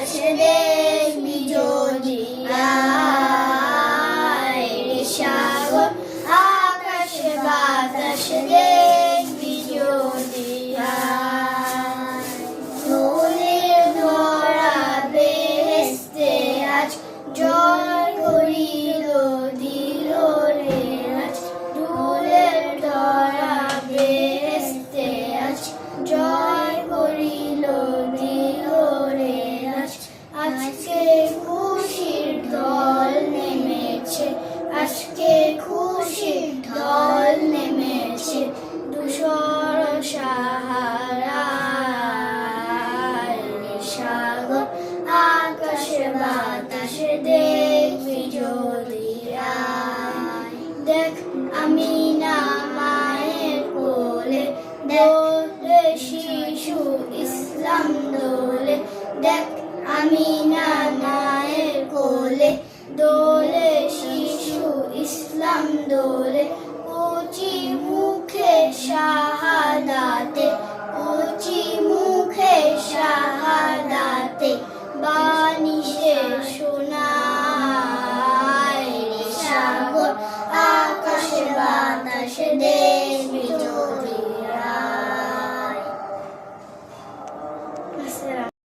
বাতাস দেখবি যদি আয় রে সাগর আকাশে বাতাস দেখবি যদি আয় দোলের ধরা বেহেশতে আজ জয় করিল দিল রে আজ দোলের ধরা বেহেশতে আজ জয় করিল দিল রে আজ আজকে খুশির দল নেমেছে আজকে খুশির দল নেমেছে ধূসর সাহারায় রে সাগর আকাশে বাতাসে দেখবি যদি আয় দেখ আমিনা মায়ের কোলে দোলে শিশু ইসলাম দোলে দেখ আমিনা মায়ের কোলে দোলে শিশু ইসলাম দোলে